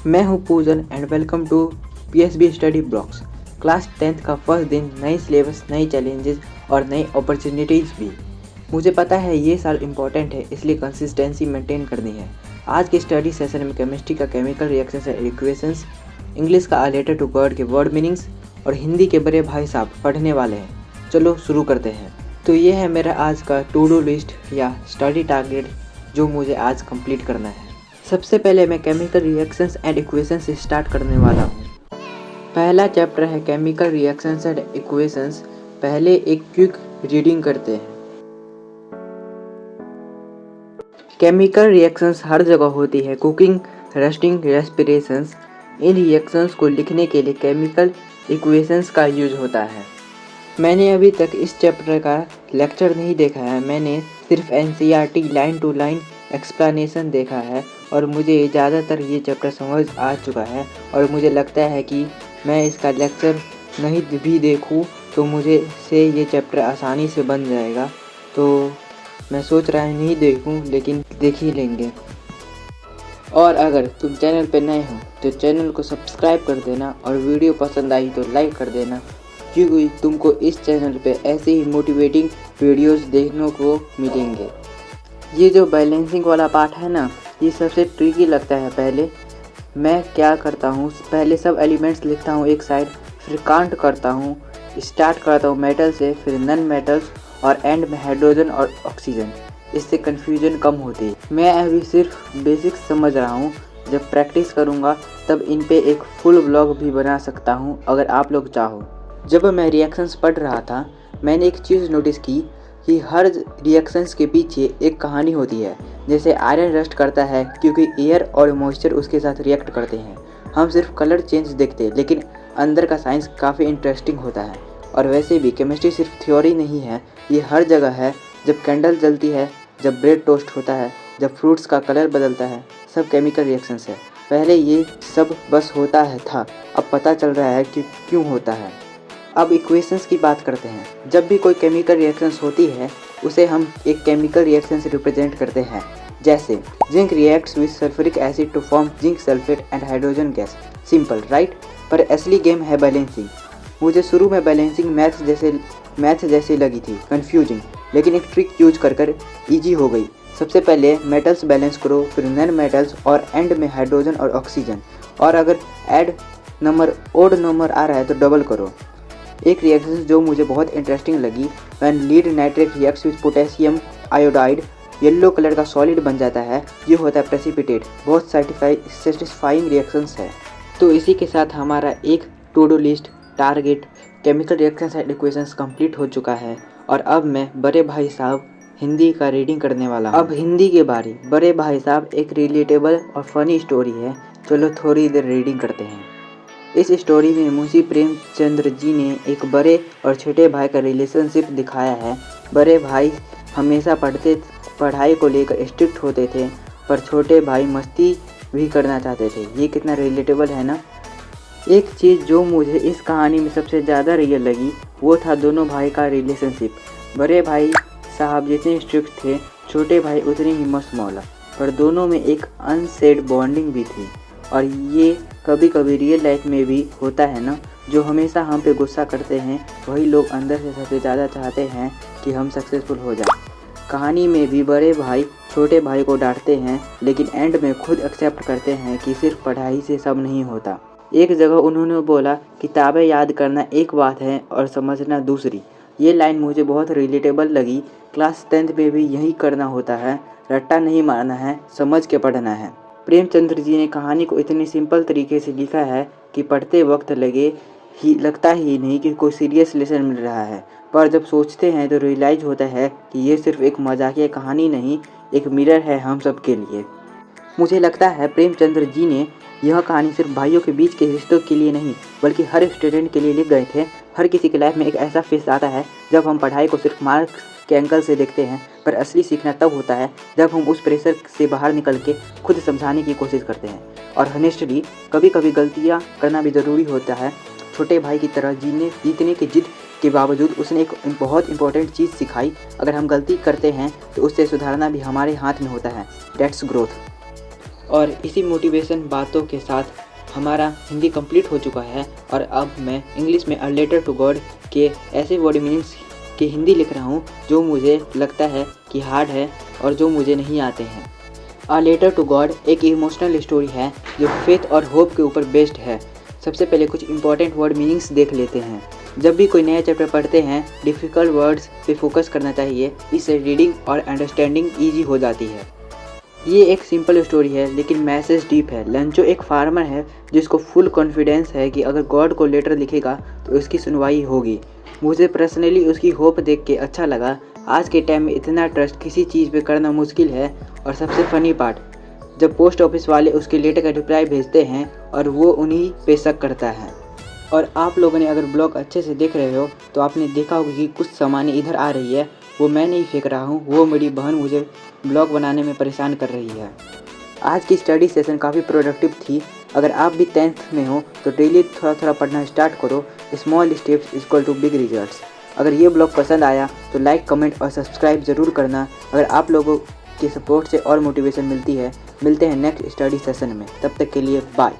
मैं हूं Poojan and welcome to PSB study blocks. Class 10th का फर्स्ट दिन, नई सिलेबस, नई चैलेंजेस और नई अपॉर्चुनिटीज़ भी। मुझे पता है ये साल इम्पॉर्टेंट है, इसलिए कंसिस्टेंसी मेंटेन करनी है। आज के स्टडी सेशन में केमिस्ट्री का chemical reactions and equations, English का रिलेटेड टू वर्ड के वर्ड मीनिंग्स और हिंदी के बड़े भाई साहब पढ़ने वाले हैं। चलो शुरू करते हैं। तो ये है मेरा आज का टू डू लिस्ट या स्टडी टारगेट जो मुझे आज कंप्लीट करना है। सबसे पहले मैं केमिकल रिएक्शंस एंड इक्वेशंस से स्टार्ट करने वाला हूँ। पहला चैप्टर है केमिकल रिएक्शंस एंड इक्वेशंस। पहले एक क्विक रीडिंग करते हैं। केमिकल रिएक्शंस हर जगह होती है, कुकिंग, रस्टिंग, रेस्पिरेशंस। इन रिएक्शंस को लिखने के लिए केमिकल इक्वेशंस का यूज होता है। मैंने अभी तक इस चैप्टर का लेक्चर नहीं देखा है, मैंने सिर्फ NCERT line to line explanation देखा है और मुझे ज़्यादातर ये चैप्टर समझ आ चुका है और मुझे लगता है कि मैं इसका लेक्चर नहीं भी देखूं तो मुझे से ये चैप्टर आसानी से बन जाएगा। तो मैं सोच रहा हूँ नहीं देखूं, लेकिन देख ही लेंगे। और अगर तुम चैनल पे नए हो तो चैनल को सब्सक्राइब कर देना और वीडियो पसंद आई तो लाइक कर देना, क्योंकि तुमको इस चैनल पे ऐसे ही मोटिवेटिंग वीडियोस देखने को मिलेंगे। ये जो बैलेंसिंग वाला पार्ट है ना, ये सबसे ट्रिकी लगता है। पहले मैं क्या करता हूँ, पहले सब एलिमेंट्स लिखता हूँ एक साइड, फिर काउंट करता हूँ, स्टार्ट करता हूँ मेटल से, फिर नॉन मेटल्स और एंड में हाइड्रोजन और ऑक्सीजन। इससे कन्फ्यूजन कम होती है। मैं अभी सिर्फ बेसिक्स समझ रहा हूँ, जब प्रैक्टिस करूँगा तब इन पे एक फुल ब्लॉग भी बना सकता हूँ अगर आप लोग चाहो। जब मैं रिएक्शंस पढ़ रहा था मैंने एक चीज़ नोटिस की कि हर रिएक्शंस के पीछे एक कहानी होती है। जैसे आयरन रस्ट करता है क्योंकि एयर और मॉइस्चर उसके साथ रिएक्ट करते हैं। हम सिर्फ कलर चेंज देखते हैं, लेकिन अंदर का साइंस काफ़ी इंटरेस्टिंग होता है। और वैसे भी केमिस्ट्री सिर्फ थ्योरी नहीं है, ये हर जगह है। जब कैंडल जलती है, जब ब्रेड टोस्ट होता है, जब फ्रूट्स का कलर बदलता है, सब केमिकल रिएक्शंस है। पहले ये सब बस होता है था, अब पता चल रहा है कि क्यों होता है। अब इक्वेशंस की बात करते हैं। जब भी कोई केमिकल रिएक्शंस होती है उसे हम एक केमिकल रिएक्शन से रिप्रेजेंट करते हैं। जैसे zinc reacts with sulphuric acid to form zinc sulphate and hydrogen gas. Simple right? पर असली गेम है बैलेंसिंग। मुझे शुरू में बैलेंसिंग मैथ जैसी लगी थी, कंफ्यूजिंग, लेकिन एक ट्रिक यूज कर ईजी हो गई। सबसे पहले मेटल्स बैलेंस करो, फिर नॉन मेटल्स और एंड में हाइड्रोजन और ऑक्सीजन। और अगर ओड नंबर आ रहा है तो डबल करो। एक रिएक्शन जो मुझे बहुत इंटरेस्टिंग लगी, when lead nitrate reacts with potassium iodide, yellow colour का सॉलिड बन जाता है। ये होता है प्रेसिपिटेट। बहुत सेटिस्फाइंग रिएक्शंस है। तो इसी के साथ हमारा एक to do list target chemical reactions and equations complete हो चुका है। और अब मैं बड़े भाई साहब हिंदी का रीडिंग करने वाला हूँ। अब हिंदी के बारे। बड़े भाई साहब एक रिलेटेबल और फनी स्टोरी है। चलो थोड़ी देर रीडिंग करते हैं। इस स्टोरी में मुंशी प्रेमचंद्र जी ने एक बड़े और छोटे भाई का रिलेशनशिप दिखाया है। बड़े भाई हमेशा पढ़ाई को लेकर स्ट्रिक्ट होते थे, पर छोटे भाई मस्ती भी करना चाहते थे। ये कितना रिलेटेबल है ना। एक चीज़ जो मुझे इस कहानी में सबसे ज़्यादा रियल लगी वो था दोनों भाई का रिलेशनशिप। बड़े भाई साहब जितने स्ट्रिक्ट थे, छोटे भाई उतने ही मस्त मौला, पर दोनों में एक अनसेड बॉन्डिंग भी थी। और ये कभी कभी रियल लाइफ में भी होता है ना। जो हमेशा हम पे गुस्सा करते हैं वही लोग अंदर से सबसे ज़्यादा चाहते हैं कि हम सक्सेसफुल हो जाएं। कहानी में भी बड़े भाई छोटे भाई को डांटते हैं, लेकिन एंड में खुद एक्सेप्ट करते हैं कि सिर्फ पढ़ाई से सब नहीं होता। एक जगह उन्होंने बोला, किताबें याद करना एक बात है और समझना दूसरी। ये लाइन मुझे बहुत रिलेटेबल लगी। क्लास 10th में भी यही करना होता है। रट्टा नहीं मारना है, समझ के पढ़ना है। प्रेमचंद्र जी ने कहानी को इतने सिंपल तरीके से लिखा है कि पढ़ते वक्त लगता ही नहीं कि कोई सीरियस लेसन मिल रहा है, पर जब सोचते हैं तो रियलाइज होता है कि ये सिर्फ एक मजाकिया कहानी नहीं, एक मिरर है हम सब के लिए। मुझे लगता है प्रेमचंद्र जी ने यह कहानी सिर्फ भाइयों के बीच के रिश्तों के लिए नहीं, बल्कि हर स्टूडेंट के लिए लिख गए थे। हर किसी की लाइफ में एक ऐसा फेस आता है जब हम पढ़ाई को सिर्फ मार्क्स के एंगल से देखते हैं, पर असली सीखना तब होता है जब हम उस प्रेशर से बाहर निकल के खुद समझाने की कोशिश करते हैं। और हनेस्टली कभी कभी गलतियाँ करना भी ज़रूरी होता है। छोटे भाई की तरह जीतने की जिद के बावजूद उसने एक बहुत इंपॉर्टेंट चीज़ सिखाई। अगर हम गलती करते हैं तो उससे सुधारना भी हमारे हाथ में होता है। That's growth. और इसी मोटिवेशन बातों के साथ हमारा हिंदी कंप्लीट हो चुका है और अब मैं इंग्लिश में अ लेटर टू गॉड के ऐसे वर्ड मीनिंग्स की हिंदी लिख रहा हूँ जो मुझे लगता है कि हार्ड है और जो मुझे नहीं आते हैं। अ लेटर टू गॉड एक इमोशनल स्टोरी है जो फेथ और होप के ऊपर बेस्ड है। सबसे पहले कुछ इंपॉर्टेंट वर्ड मीनिंग्स देख लेते हैं। जब भी कोई नया चैप्टर पढ़ते हैं डिफ़िकल्ट वर्ड्स पे फोकस करना चाहिए, इससे रीडिंग और अंडरस्टैंडिंग ईजी हो जाती है। ये एक सिंपल स्टोरी है लेकिन मैसेज डीप है। लंचो एक फार्मर है जिसको फुल कॉन्फिडेंस है कि अगर गॉड को लेटर लिखेगा तो उसकी सुनवाई होगी। मुझे पर्सनली उसकी होप देख के अच्छा लगा। आज के टाइम में इतना ट्रस्ट किसी चीज़ पे करना मुश्किल है। और सबसे फ़नी पार्ट, जब पोस्ट ऑफिस वाले उसके लेटर का रिप्लाई भेजते हैं और वो उन्हीं पे शक करता है। और आप लोगों ने अगर ब्लॉग अच्छे से देख रहे हो तो आपने देखा होगा कि कुछ सामान इधर आ रही है, वो मैं नहीं फेंक रहा हूँ, वो मेरी बहन मुझे ब्लॉग बनाने में परेशान कर रही है। आज की स्टडी सेशन काफ़ी प्रोडक्टिव थी। अगर आप भी 10th में हो तो डेली थोड़ा थोड़ा पढ़ना स्टार्ट करो। Small steps equal to big results. अगर ये ब्लॉग पसंद आया तो लाइक, कमेंट और सब्सक्राइब ज़रूर करना। अगर आप लोगों के सपोर्ट से और मोटिवेशन मिलती है। मिलते हैं नेक्स्ट स्टडी सेशन में, तब तक के लिए बाय।